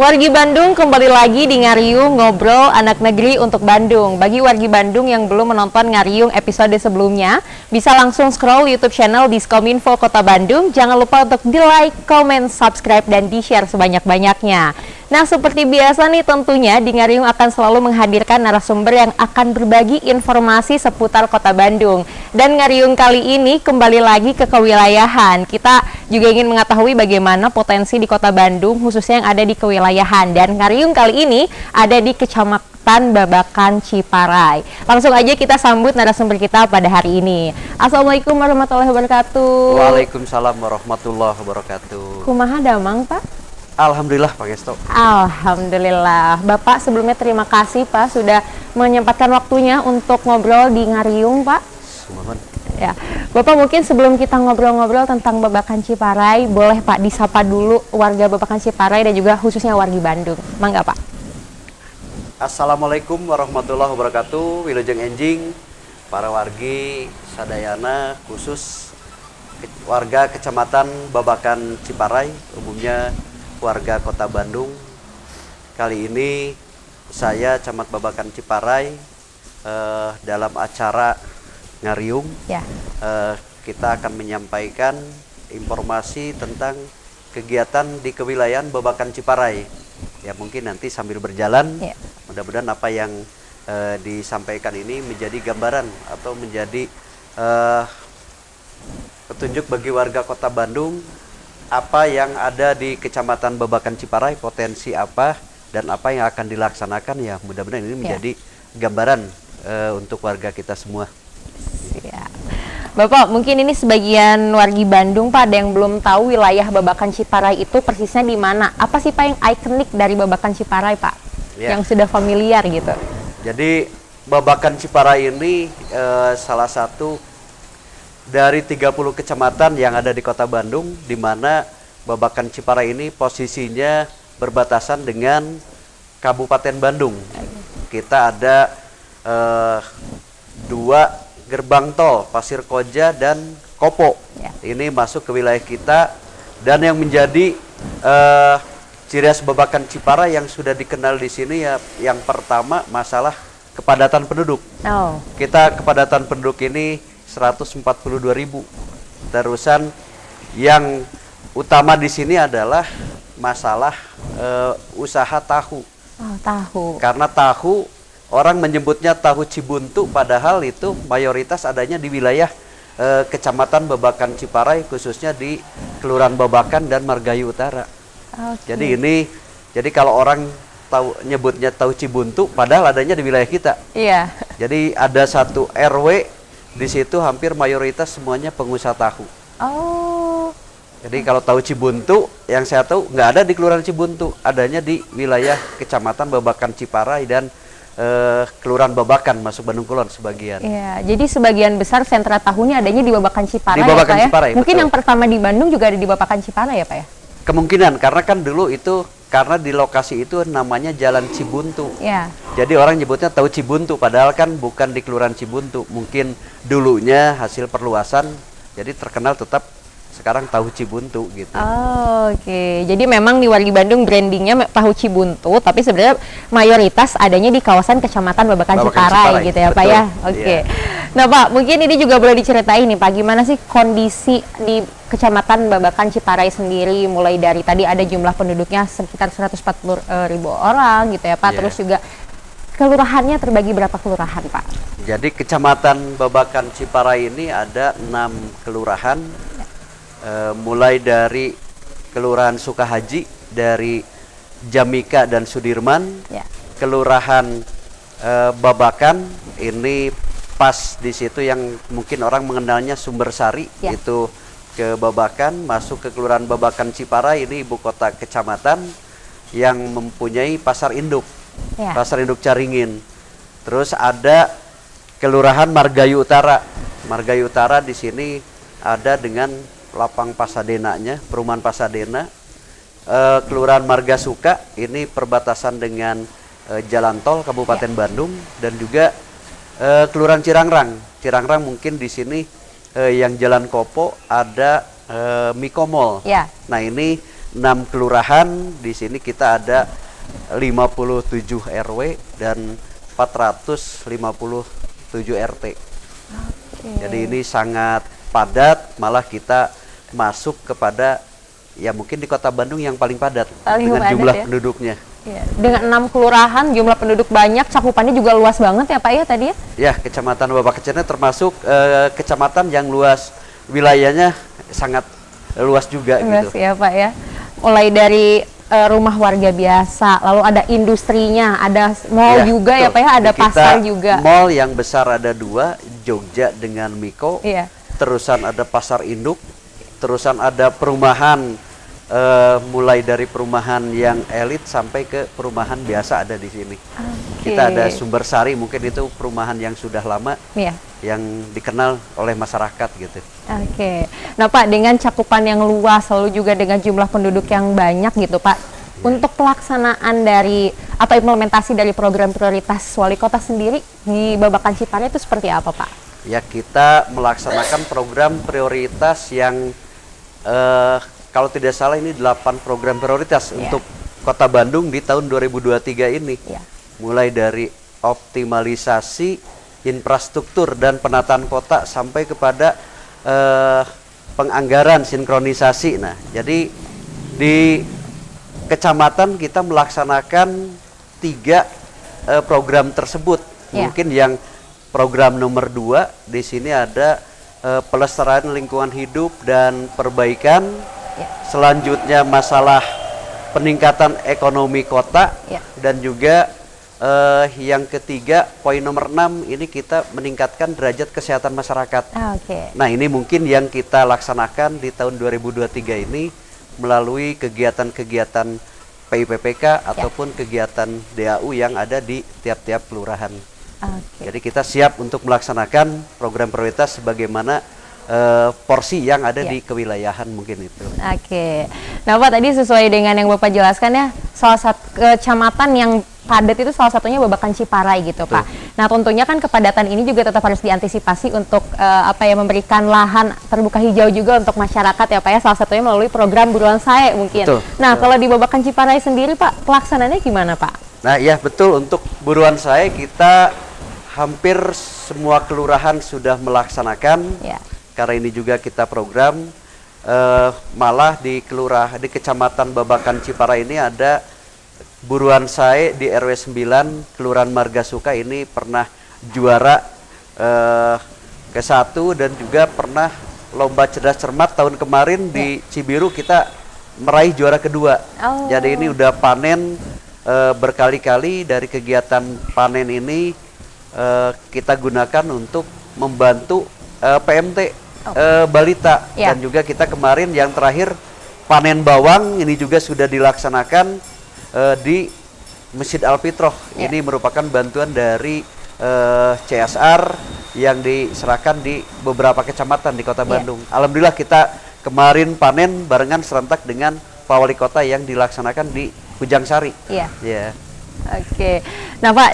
Wargi Bandung kembali lagi di Ngariung Ngobrol Anak Negeri untuk Bandung. Bagi wargi Bandung yang belum menonton Ngariung episode sebelumnya, bisa langsung scroll YouTube channel Diskominfo Kota Bandung. Jangan lupa untuk di-like, comment, subscribe, dan di-share sebanyak-banyaknya. Nah, seperti biasa nih tentunya di Ngariung akan selalu menghadirkan narasumber yang akan berbagi informasi seputar Kota Bandung. Dan Ngariung kali ini kembali lagi ke kewilayahan. Kita juga ingin mengetahui bagaimana potensi di Kota Bandung, khususnya yang ada di kewilayahan. Dan Ngariung kali ini ada di Kecamatan Babakan Ciparai. Langsung aja kita sambut narasumber kita pada hari ini. Assalamualaikum warahmatullahi wabarakatuh. Waalaikumsalam warahmatullahi wabarakatuh. Kumaha damang, Pak? Alhamdulillah, Pak Gesto. Alhamdulillah. Bapak sebelumnya terima kasih Pak sudah menyempatkan waktunya untuk ngobrol di Ngariung, Pak. Sumohon. Ya, Bapak mungkin sebelum kita ngobrol-ngobrol tentang Babakan Ciparai, boleh Pak disapa dulu warga Babakan Ciparai dan juga khususnya wargi Bandung. Mangga Pak. Assalamualaikum warahmatullahi wabarakatuh. Wilujeng enjing, para wargi sadayana khusus warga Kecamatan Babakan Ciparai, umumnya warga Kota Bandung. Kali ini saya Camat Babakan Ciparai dalam acara Ngariung. Ya. Kita akan menyampaikan informasi tentang kegiatan di kewilayahan Babakan Ciparai. Ya, mungkin nanti sambil berjalan, Ya. mudah-mudahan apa yang disampaikan ini menjadi gambaran atau menjadi petunjuk bagi warga Kota Bandung apa yang ada di Kecamatan Babakan Ciparai, potensi apa dan apa yang akan dilaksanakan. Ya, mudah-mudahan ini menjadi gambaran untuk warga kita semua. Ya. Bapak, mungkin ini sebagian wargi Bandung Pak ada yang belum tahu wilayah Babakan Ciparai itu persisnya di mana. Apa sih Pak yang ikonik dari Babakan Ciparai, Pak? Ya. Yang sudah familiar gitu. Jadi Babakan Ciparai ini salah satu dari 30 kecamatan yang ada di Kota Bandung, di mana Babakan Ciparai ini posisinya berbatasan dengan Kabupaten Bandung. Kita ada 2 gerbang tol, Pasir Koja dan Kopo. Ya. Ini masuk ke wilayah kita, dan yang menjadi ciri khas Babakan Ciparai yang sudah dikenal di sini ya, yang pertama masalah kepadatan penduduk. Oh. Kita kepadatan penduduk ini 142.000. Terusan yang utama di sini adalah masalah usaha tahu. Oh, tahu. Karena tahu, orang menyebutnya tahu Cibuntu, padahal itu mayoritas adanya di wilayah Kecamatan Babakan Ciparai, khususnya di Kelurahan Babakan dan Margahayu Utara. Okay. Jadi kalau orang nyebutnya tahu Cibuntu, padahal adanya di wilayah kita. Iya. Jadi ada satu RW di situ hampir mayoritas semuanya pengusaha tahu. Oh. Jadi kalau tahu Cibuntu, yang saya tahu nggak ada di Kelurahan Cibuntu, adanya di wilayah Kecamatan Babakan Ciparai dan Kelurahan Babakan, masuk Bandung Kulon sebagian. Iya, jadi sebagian besar sentra tahunya adanya di Babakan Ciparai. Di Babakan ya, Pak, Ciparai, ya? Mungkin betul. yang pertama di Bandung juga ada di Babakan Ciparai ya Pak ya? Kemungkinan, karena kan dulu itu, karena di lokasi itu namanya Jalan Cibuntu. Iya. Jadi orang nyebutnya tahu Cibuntu, padahal kan bukan di Kelurahan Cibuntu. Mungkin dulunya hasil perluasan, jadi terkenal tetap sekarang tahu Cibuntu gitu. Oh, oke. Jadi memang di wargi Bandung brandingnya tahu Cibuntu, tapi sebenarnya mayoritas adanya di kawasan Kecamatan Babakan Ciparai gitu ya Pak betul. ya? Oke. Nah Pak, mungkin ini juga boleh diceritain nih Pak, gimana sih kondisi di Kecamatan Babakan Ciparai sendiri, mulai dari tadi ada jumlah penduduknya sekitar 140.000 orang gitu ya Pak, terus juga kelurahannya terbagi berapa kelurahan Pak? Jadi Kecamatan Babakan Ciparai ini ada 6 kelurahan, mulai dari Kelurahan Sukahaji, dari Jamika dan Sudirman, Kelurahan Babakan, ini pas di situ yang mungkin orang mengenalnya Sumbersari, itu ke Babakan, masuk ke Kelurahan Babakan Ciparai, ini ibu kota kecamatan yang mempunyai pasar induk, pasar induk Caringin. Terus ada Kelurahan Margahayu Utara. Margahayu Utara di sini ada dengan lapang Pasadenanya, perumahan Pasadena. Kelurahan Margasuka ini perbatasan dengan jalan tol Kabupaten Bandung, dan juga Kelurahan Cirangrang. Cirangrang mungkin di sini yang Jalan Kopo ada Mikomol. Nah ini 6 kelurahan. Di sini kita ada 57 RW dan 457 RT. Jadi ini sangat padat, malah kita masuk kepada ya mungkin di Kota Bandung yang paling padat dengan jumlah penduduknya. Ya, dengan 6 kelurahan, jumlah penduduk banyak, cakupannya juga luas banget ya Pak ya tadi ya? Ya, Kecamatan Babakan termasuk kecamatan yang luas, wilayahnya sangat luas juga luas gitu. Ya Pak ya. Mulai dari rumah warga biasa, lalu ada industrinya, ada mall juga betul. Ya Pak ya, ada pasar juga. Mall yang besar ada 2, Jogja dengan Miko. Iya. Terusan ada pasar induk, terusan ada perumahan, mulai dari perumahan yang elit sampai ke perumahan biasa ada di sini. Kita ada Sumbersari, mungkin itu perumahan yang sudah lama, yang dikenal oleh masyarakat gitu. Nah Pak, dengan cakupan yang luas, lalu juga dengan jumlah penduduk yang banyak gitu Pak, untuk pelaksanaan dari atau implementasi dari program prioritas wali kota sendiri di Babakan Ciparai itu seperti apa Pak? Ya, kita melaksanakan program prioritas yang kalau tidak salah ini 8 program prioritas untuk Kota Bandung di tahun 2023 ini. Mulai dari optimalisasi infrastruktur dan penataan kota sampai kepada penganggaran sinkronisasi. Nah, jadi di kecamatan kita melaksanakan 3 program tersebut. Mungkin yang program nomor 2 di sini ada pelestarian lingkungan hidup dan perbaikan. Selanjutnya masalah peningkatan ekonomi kota dan juga yang ketiga poin nomor 6 ini kita meningkatkan derajat kesehatan masyarakat. Nah, ini mungkin yang kita laksanakan di tahun 2023 ini melalui kegiatan-kegiatan PIPPK ataupun kegiatan DAU yang ada di tiap-tiap kelurahan. Jadi kita siap untuk melaksanakan program prioritas sebagaimana porsi yang ada di kewilayahan mungkin itu. Nah Pak, tadi sesuai dengan yang Bapak jelaskan ya, salah satu kecamatan yang padat itu salah satunya Babakan Ciparai gitu Pak. Nah tentunya kan kepadatan ini juga tetap harus diantisipasi untuk memberikan lahan terbuka hijau juga untuk masyarakat ya Pak ya, salah satunya melalui program Buruan Sae mungkin. Nah kalau di Babakan Ciparai sendiri Pak, pelaksanaannya gimana Pak? Nah ya betul, untuk Buruan Sae kita hampir semua kelurahan sudah melaksanakan. Karena ini juga kita program, malah di kecamatan Babakan Ciparai ini ada Buruan Sae di RW 9 Kelurahan Margasuka ini pernah juara ke-1 dan juga pernah lomba cerdas cermat tahun kemarin di Cibiru kita meraih juara kedua. Jadi ini udah panen berkali-kali. Dari kegiatan panen ini kita gunakan untuk membantu PMT balita dan juga kita kemarin yang terakhir panen bawang ini juga sudah dilaksanakan di Masjid Al-Fitroh. Ini merupakan bantuan dari CSR yang diserahkan di beberapa kecamatan di Kota Bandung. Alhamdulillah kita kemarin panen barengan serentak dengan Pak Wali Kota yang dilaksanakan di Kujang Sari. Nah Pak,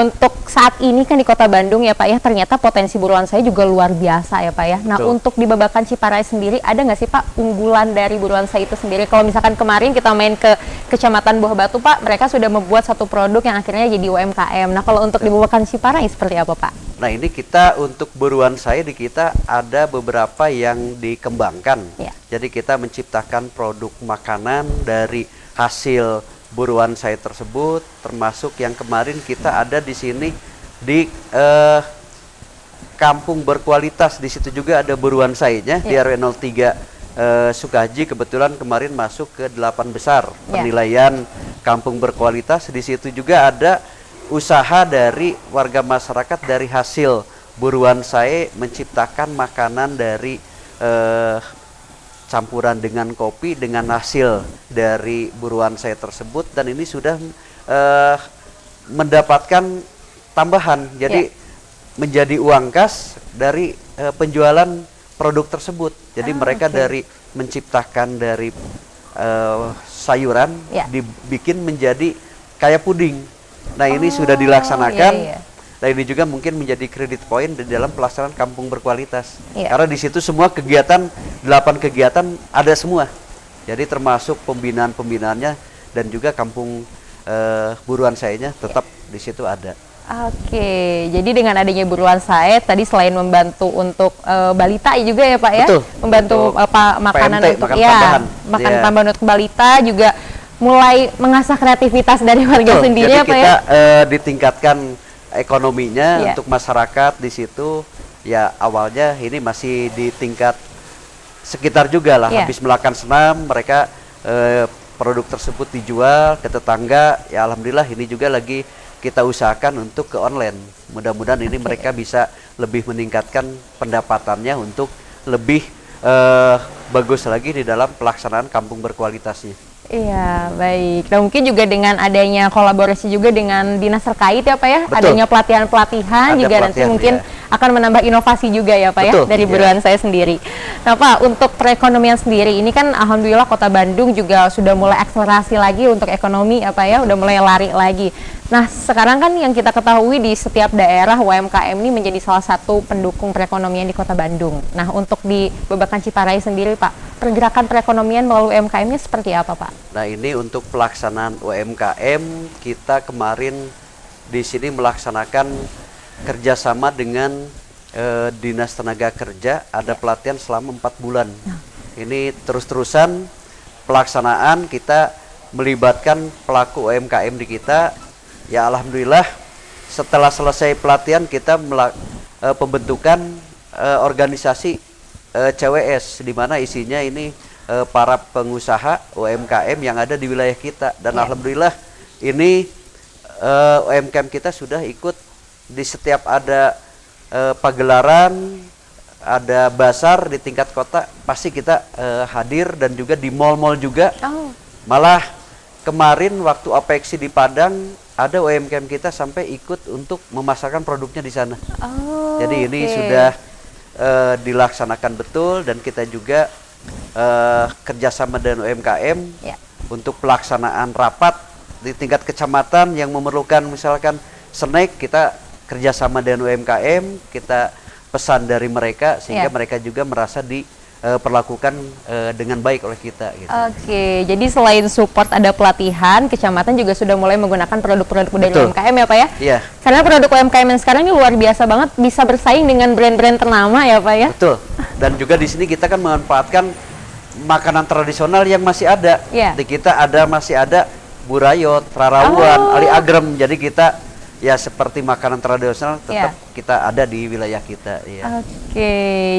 untuk saat ini kan di Kota Bandung ya Pak ya, ternyata potensi Buruan Sae juga luar biasa ya Pak ya. Nah untuk di Babakan Ciparai sendiri ada nggak sih Pak unggulan dari Buruan Sae itu sendiri? Kalau misalkan kemarin kita main ke Kecamatan Buah Batu Pak, mereka sudah membuat satu produk yang akhirnya jadi UMKM. Nah kalau untuk di Babakan Ciparai seperti apa Pak? Nah ini kita untuk Buruan Sae di kita ada beberapa yang dikembangkan. Jadi kita menciptakan produk makanan dari hasil Buruan Sae tersebut, termasuk yang kemarin kita ada di sini di kampung berkualitas. Di situ juga ada Buruan Sae-nya di RW 03 Sukahaji. Kebetulan kemarin masuk ke 8 besar penilaian kampung berkualitas. Di situ juga ada usaha dari warga masyarakat dari hasil Buruan Sae menciptakan makanan dari campuran dengan kopi dengan hasil dari Buruan Sae tersebut, dan ini sudah mendapatkan tambahan, jadi menjadi uang kas dari penjualan produk tersebut. Jadi mereka dari menciptakan dari sayuran dibikin menjadi kayak puding. Nah ini sudah dilaksanakan. Nah ini juga mungkin menjadi kredit poin di dalam pelaksanaan kampung berkualitas. Karena di situ semua kegiatan, 8 kegiatan ada semua. Jadi termasuk pembinaannya dan juga kampung buruan sayanya tetap di situ ada. Oke, jadi dengan adanya buruan saet tadi selain membantu untuk balita juga ya Pak ya, Betul, membantu makanan PMT, untuk makan ya tambahan. makan Iya. tambahan untuk balita juga mulai mengasah kreativitas dari warga Betul, sendiri jadi ya Pak kita ya. ditingkatkan ekonominya Iya. untuk masyarakat di situ. Ya awalnya ini masih di tingkat sekitar juga lah, Iya. habis melakukan senam mereka produk tersebut dijual ke tetangga. Ya alhamdulillah ini juga lagi kita usahakan untuk ke online. Mudah-mudahan ini mereka bisa lebih meningkatkan pendapatannya untuk lebih bagus lagi di dalam pelaksanaan kampung berkualitasnya. Iya, baik. Nah, mungkin juga dengan adanya kolaborasi juga dengan dinas terkait ya Pak ya, Betul. adanya pelatihan-pelatihan Ada juga nanti pelatihan, mungkin iya. akan menambah inovasi juga ya Pak Betul, ya dari iya. buruan saya sendiri. Nah Pak, untuk perekonomian sendiri ini kan alhamdulillah Kota Bandung juga sudah mulai akselerasi lagi untuk ekonomi ya Pak ya, udah mulai lari lagi. Nah, sekarang kan yang kita ketahui di setiap daerah UMKM ini menjadi salah satu pendukung perekonomian di Kota Bandung. Nah, untuk di Babakan Ciparai sendiri Pak, pergerakan perekonomian melalui UMKM-nya seperti apa Pak? Nah ini untuk pelaksanaan UMKM kita kemarin di sini melaksanakan kerjasama dengan Dinas Tenaga Kerja, ada pelatihan selama 4 bulan. Ini terus-terusan pelaksanaan kita melibatkan pelaku UMKM di kita. Ya alhamdulillah setelah selesai pelatihan kita pembentukan organisasi CWS di mana isinya ini para pengusaha UMKM yang ada di wilayah kita, dan alhamdulillah ini UMKM kita sudah ikut di setiap ada pagelaran, ada basar di tingkat kota, pasti kita hadir, dan juga di mal-mal juga. Malah kemarin waktu Apeksi di Padang ada UMKM kita sampai ikut untuk memasarkan produknya di sana. Jadi ini sudah dilaksanakan betul, dan kita juga kerjasama dengan UMKM untuk pelaksanaan rapat di tingkat kecamatan yang memerlukan misalkan snack, kita kerjasama dengan UMKM, kita pesan dari mereka sehingga mereka juga merasa diperlakukan dengan baik oleh kita gitu. Oke, jadi selain support ada pelatihan, kecamatan juga sudah mulai menggunakan produk-produk dari UMKM ya Pak ya? Iya. Karena produk UMKM yang sekarang ini luar biasa banget, bisa bersaing dengan brand-brand ternama ya Pak ya? Betul. Dan juga di sini kita kan memanfaatkan makanan tradisional yang masih ada. Di kita masih ada burayot, rarawan, ali agrem. Jadi kita ya seperti makanan tradisional tetap kita ada di wilayah kita. Oke,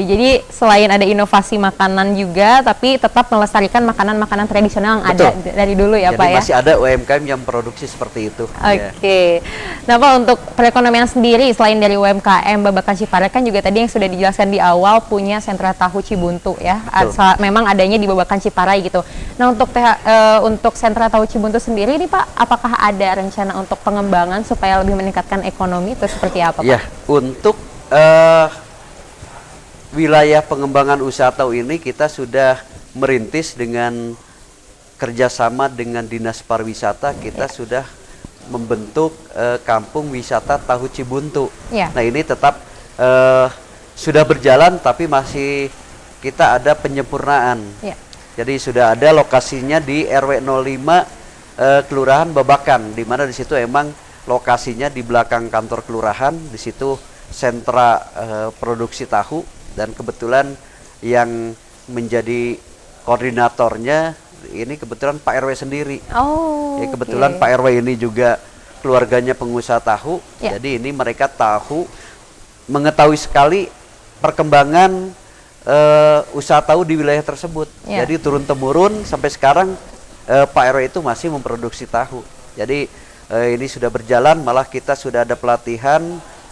jadi selain ada inovasi makanan juga, tapi tetap melestarikan makanan-makanan tradisional yang ada dari dulu ya Pak ya? Jadi masih ada UMKM yang produksi seperti itu. Oke. Nah Pak, untuk perekonomian sendiri selain dari UMKM Babakan Ciparai kan juga tadi yang sudah dijelaskan di awal punya sentra tahu Cibuntu ya. Memang adanya di Babakan Ciparai gitu. Nah untuk sentra tahu Cibuntu sendiri nih Pak, apakah ada rencana untuk pengembangan supaya lebih meningkatkan ekonomi itu seperti apa Pak? Ya, untuk wilayah pengembangan usaha tahu ini kita sudah merintis dengan kerjasama dengan Dinas Pariwisata. Kita sudah membentuk kampung wisata tahu Cibuntu. Nah ini tetap sudah berjalan, tapi masih kita ada penyempurnaan. Jadi sudah ada lokasinya di RW 05 Kelurahan Babakan, di mana di situ emang lokasinya di belakang kantor kelurahan, di situ sentra produksi tahu, dan kebetulan yang menjadi koordinatornya ini kebetulan Pak RW sendiri. Ya kebetulan Pak RW ini juga keluarganya pengusaha tahu, jadi ini mereka mengetahui sekali perkembangan usaha tahu di wilayah tersebut. Jadi turun temurun sampai sekarang Pak RW itu masih memproduksi tahu. Jadi ini sudah berjalan, malah kita sudah ada pelatihan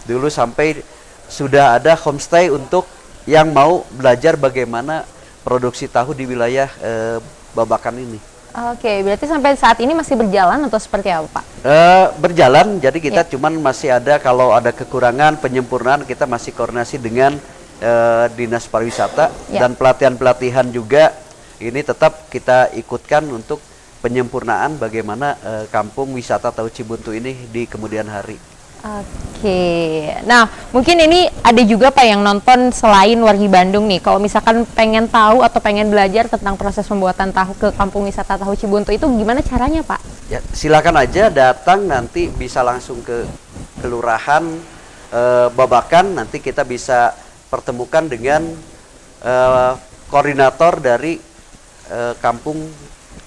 dulu sampai sudah ada homestay untuk yang mau belajar bagaimana produksi tahu di wilayah Babakan ini. Oke, berarti sampai saat ini masih berjalan atau seperti apa Pak? Berjalan, jadi kita cuman masih ada, kalau ada kekurangan penyempurnaan kita masih koordinasi dengan Dinas Pariwisata, dan pelatihan-pelatihan juga ini tetap kita ikutkan untuk penyempurnaan bagaimana kampung wisata tahu Cibuntu ini di kemudian hari. Oke, nah mungkin ini ada juga Pak yang nonton selain wargi Bandung nih. Kalau misalkan pengen tahu atau pengen belajar tentang proses pembuatan tahu ke Kampung Wisata Tahu Cibuntu itu gimana caranya Pak? Ya, silakan aja datang, nanti bisa langsung ke Kelurahan Babakan, nanti kita bisa pertemukan dengan koordinator dari kampung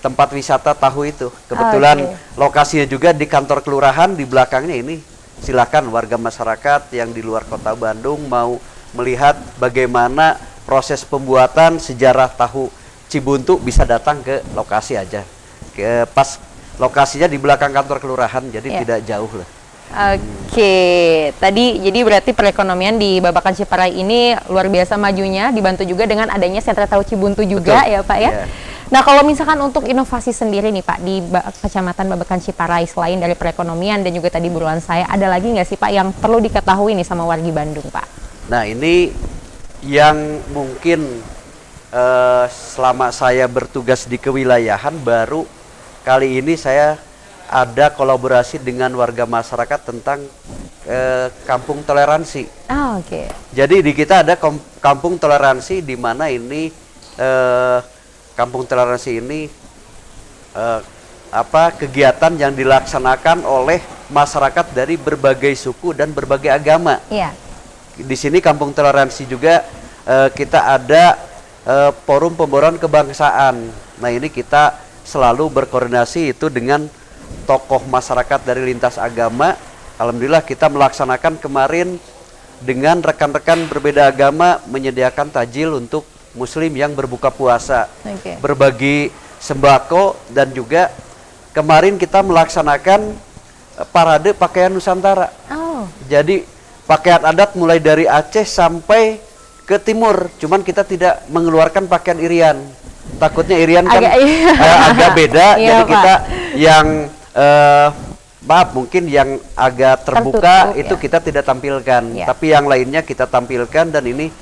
tempat wisata tahu itu. Kebetulan lokasinya juga di kantor kelurahan, di belakangnya ini. Silakan warga masyarakat yang di luar kota Bandung mau melihat bagaimana proses pembuatan sejarah tahu Cibuntu, bisa datang ke lokasi aja. Pas lokasinya di belakang kantor kelurahan, jadi tidak jauh lah. Oke, tadi jadi berarti perekonomian di Babakan Ciparai ini luar biasa majunya, dibantu juga dengan adanya sentra tahu Cibuntu juga. Betul. Ya Pak ya. Nah kalau misalkan untuk inovasi sendiri nih Pak di Kecamatan Babakan Ciparai, selain dari perekonomian dan juga tadi buruan saya, ada lagi nggak sih Pak yang perlu diketahui nih sama wargi Bandung Pak? Nah ini yang mungkin selama saya bertugas di kewilayahan, baru kali ini saya ada kolaborasi dengan warga masyarakat tentang kampung toleransi. Oke. Jadi di kita ada kampung toleransi, di mana ini kampung toleransi ini kegiatan yang dilaksanakan oleh masyarakat dari berbagai suku dan berbagai agama. Iya. Di sini kampung toleransi juga kita ada forum pembaruan kebangsaan. Nah ini kita selalu berkoordinasi itu dengan tokoh masyarakat dari lintas agama. Alhamdulillah kita melaksanakan kemarin dengan rekan-rekan berbeda agama, menyediakan tajil untuk Muslim yang berbuka puasa, berbagi sembako, dan juga kemarin kita melaksanakan parade pakaian Nusantara. Jadi pakaian adat mulai dari Aceh sampai ke timur, cuman kita tidak mengeluarkan pakaian irian. Takutnya irian kan agak beda, jadi kita yang mungkin yang agak terbuka itu kita tidak tampilkan, tapi yang lainnya kita tampilkan. Dan ini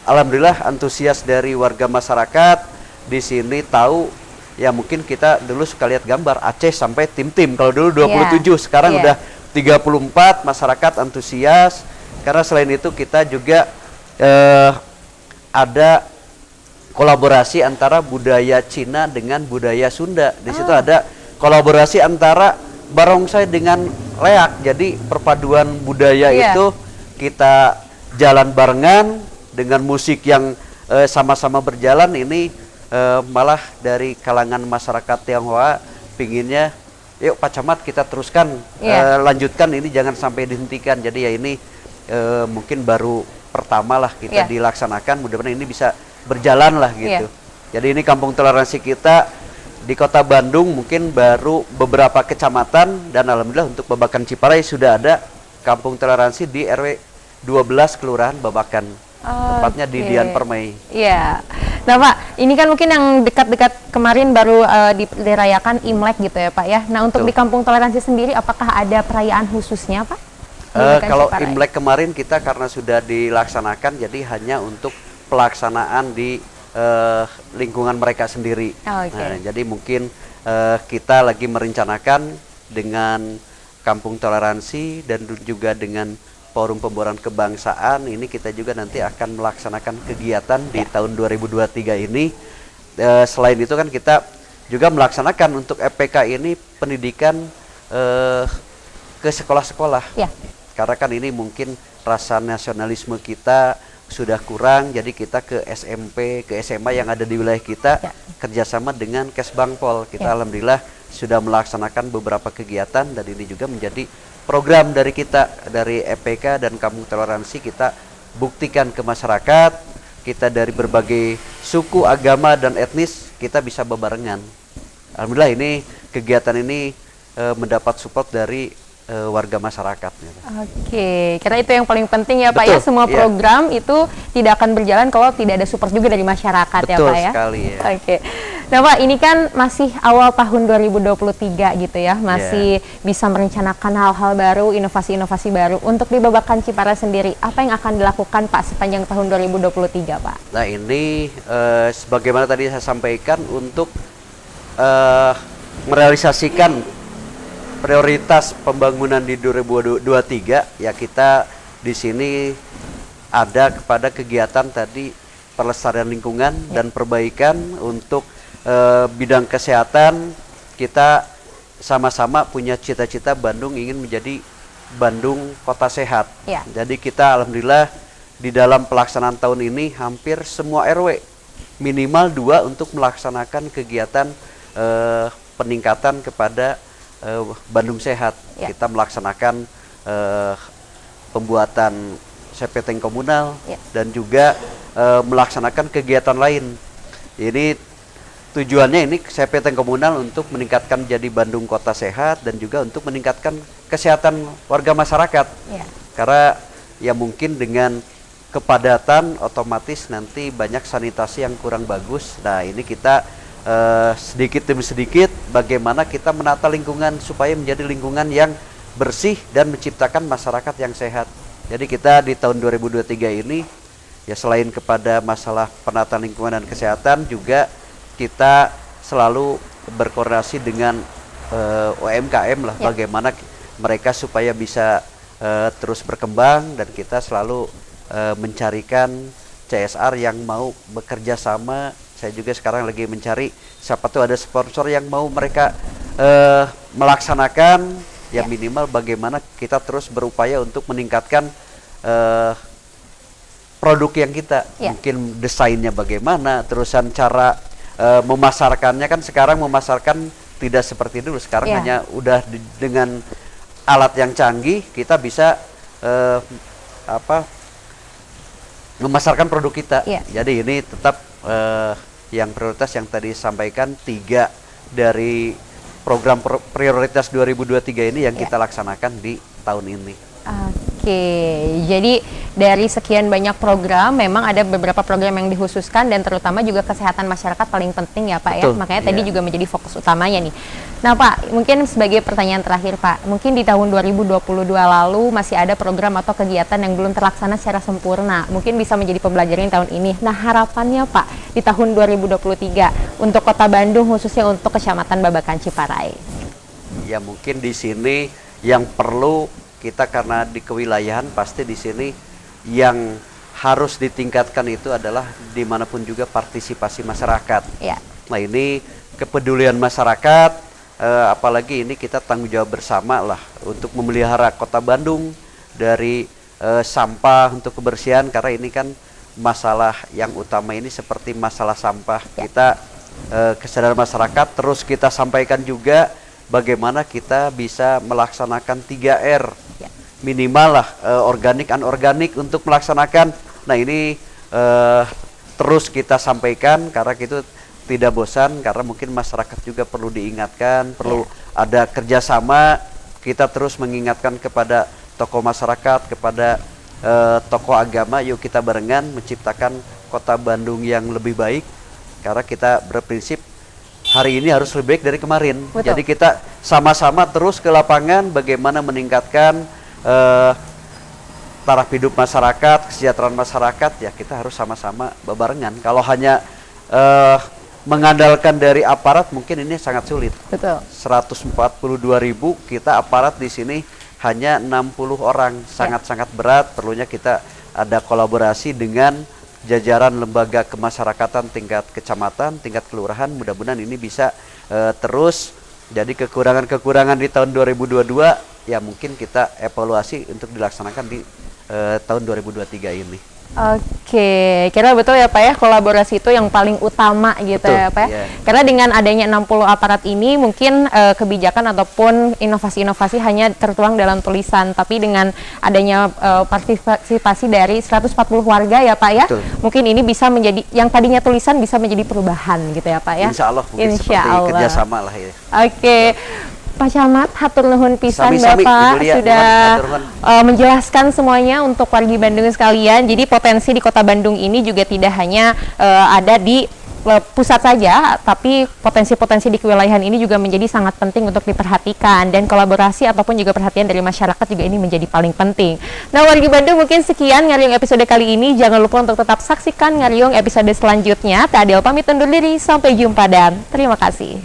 alhamdulillah antusias dari warga masyarakat di sini tahu. Ya mungkin kita dulu suka lihat gambar Aceh sampai tim-tim, kalau dulu 27, sekarang udah 34, masyarakat antusias. Karena selain itu kita juga ada kolaborasi antara budaya Cina dengan budaya Sunda. Di situ ada kolaborasi antara barongsai dengan leak. Jadi perpaduan budaya itu kita jalan barengan dengan musik yang sama-sama berjalan. Ini malah dari kalangan masyarakat Tionghoa pinginnya, yuk Pak Camat kita teruskan, lanjutkan ini, jangan sampai dihentikan. Jadi ya ini mungkin baru pertama lah kita dilaksanakan, mudah-mudahan ini bisa berjalan lah gitu. Jadi ini kampung toleransi kita di kota Bandung mungkin baru beberapa kecamatan, dan alhamdulillah untuk Babakan Ciparai sudah ada kampung toleransi di RW 12 Kelurahan Babakan. Tepatnya di Dian Permai. Iya. Nah Pak, ini kan mungkin yang dekat-dekat kemarin baru dirayakan Imlek gitu ya Pak ya. Nah untuk di kampung toleransi sendiri, apakah ada perayaan khususnya Pak? Kalau Imlek kemarin kita karena sudah dilaksanakan, jadi hanya untuk pelaksanaan di lingkungan mereka sendiri. Nah, jadi mungkin kita lagi merencanakan dengan kampung toleransi dan juga dengan forum pembaruan kebangsaan ini, kita juga nanti akan melaksanakan kegiatan di tahun 2023 ini. Selain itu kan kita juga melaksanakan untuk EPK ini pendidikan ke sekolah-sekolah. Karena kan ini mungkin rasa nasionalisme kita sudah kurang, jadi kita ke SMP, ke SMA yang ada di wilayah kita kerjasama dengan Kesbangpol. Kita alhamdulillah sudah melaksanakan beberapa kegiatan, dan ini juga menjadi program dari kita, dari EPK dan Kampung Toleransi. Kita buktikan ke masyarakat, kita dari berbagai suku, agama, dan etnis, kita bisa bebarengan. Alhamdulillah ini kegiatan ini mendapat support dari warga masyarakat. Oke, karena itu yang paling penting ya Pak ya, semua program itu tidak akan berjalan kalau tidak ada support juga dari masyarakat. Betul ya Pak ya. Sekali ya. Oke. Nah Pak, ini kan masih awal tahun 2023 gitu ya, masih bisa merencanakan hal-hal baru, inovasi-inovasi baru. Untuk di Babakan Ciparai sendiri, apa yang akan dilakukan Pak sepanjang tahun 2023 Pak? Nah ini sebagaimana tadi saya sampaikan, untuk merealisasikan prioritas pembangunan di 2023 ya kita di sini ada kepada kegiatan tadi pelestarian lingkungan dan perbaikan untuk bidang kesehatan. Kita sama-sama punya cita-cita Bandung ingin menjadi Bandung kota sehat. Jadi kita alhamdulillah di dalam pelaksanaan tahun ini hampir semua RW minimal 2 untuk melaksanakan kegiatan peningkatan kepada Bandung sehat. Kita melaksanakan pembuatan sepeteng komunal dan juga melaksanakan kegiatan lain. Ini tujuannya ini sepeteng komunal untuk meningkatkan jadi Bandung kota sehat dan juga untuk meningkatkan kesehatan warga masyarakat. Karena ya mungkin dengan kepadatan otomatis nanti banyak sanitasi yang kurang bagus. Nah ini kita sedikit demi sedikit bagaimana kita menata lingkungan supaya menjadi lingkungan yang bersih dan menciptakan masyarakat yang sehat. Jadi kita di tahun 2023 ini ya selain kepada masalah penataan lingkungan dan kesehatan juga kita selalu berkoordinasi dengan UMKM lah bagaimana mereka supaya bisa terus berkembang dan kita selalu mencarikan CSR yang mau bekerja sama. Saya juga sekarang lagi mencari siapa tuh ada sponsor yang mau mereka melaksanakan ya minimal bagaimana kita terus berupaya untuk meningkatkan produk yang kita mungkin desainnya bagaimana, terusan cara memasarkannya kan sekarang memasarkan tidak seperti dulu sekarang hanya udah dengan alat yang canggih kita bisa memasarkan produk kita. Jadi ini tetap yang prioritas yang tadi sampaikan 3 dari program prioritas 2023 ini yang kita laksanakan di tahun ini. Oke, jadi dari sekian banyak program memang ada beberapa program yang dikhususkan dan terutama juga kesehatan masyarakat paling penting ya Pak. Betul, ya. Makanya tadi juga menjadi fokus utamanya nih. Nah Pak, mungkin sebagai pertanyaan terakhir Pak, mungkin di tahun 2022 lalu masih ada program atau kegiatan yang belum terlaksana secara sempurna. Mungkin bisa menjadi pembelajaran tahun ini. Nah harapannya Pak di tahun 2023 untuk Kota Bandung khususnya untuk Kecamatan Babakan Ciparai. Ya mungkin di sini yang perlu kita karena di kewilayahan pasti di sini yang harus ditingkatkan itu adalah dimanapun juga partisipasi masyarakat. Nah ini kepedulian masyarakat, apalagi ini kita tanggung jawab bersama lah untuk memelihara Kota Bandung dari sampah untuk kebersihan karena ini kan masalah yang utama ini seperti masalah sampah. Kita kesadaran masyarakat terus kita sampaikan juga bagaimana kita bisa melaksanakan 3R minimal lah organik anorganik untuk melaksanakan. Nah ini terus kita sampaikan karena itu tidak bosan karena mungkin masyarakat juga perlu diingatkan, perlu ada kerjasama. Kita terus mengingatkan kepada tokoh masyarakat, kepada tokoh agama, yuk kita barengan menciptakan Kota Bandung yang lebih baik karena kita berprinsip hari ini harus lebih baik dari kemarin. Jadi kita sama-sama terus ke lapangan bagaimana meningkatkan taraf hidup masyarakat, kesejahteraan masyarakat ya kita harus sama-sama bebarengan. Kalau hanya mengandalkan dari aparat mungkin ini sangat sulit. 142.000 kita aparat di sini hanya 60 orang, sangat-sangat berat. Perlunya kita ada kolaborasi dengan jajaran lembaga kemasyarakatan tingkat kecamatan, tingkat kelurahan. Mudah-mudahan ini bisa terus. Jadi kekurangan-kekurangan di tahun 2022 ya mungkin kita evaluasi untuk dilaksanakan di tahun 2023 ini. Oke, kira betul ya Pak ya, kolaborasi itu yang paling utama gitu ya Pak ya. Karena dengan adanya 60 aparat ini mungkin kebijakan ataupun inovasi-inovasi hanya tertuang dalam tulisan, tapi dengan adanya partisipasi dari 140 warga ya Pak ya, mungkin ini bisa menjadi, yang tadinya tulisan bisa menjadi perubahan gitu ya Pak ya. Insya Allah mungkin seperti kerjasama lah ya. Oke. Pak Camat, hatur nuhun pisan Bapak sudah menjelaskan semuanya untuk wargi Bandung sekalian. Jadi potensi di Kota Bandung ini juga tidak hanya ada di pusat saja, tapi potensi-potensi di kewilayahan ini juga menjadi sangat penting untuk diperhatikan, dan kolaborasi ataupun juga perhatian dari masyarakat juga ini menjadi paling penting. Nah wargi Bandung, mungkin sekian Ngariung episode kali ini. Jangan lupa untuk tetap saksikan Ngariung episode selanjutnya. Tadel pamit undur diri, sampai jumpa dan terima kasih.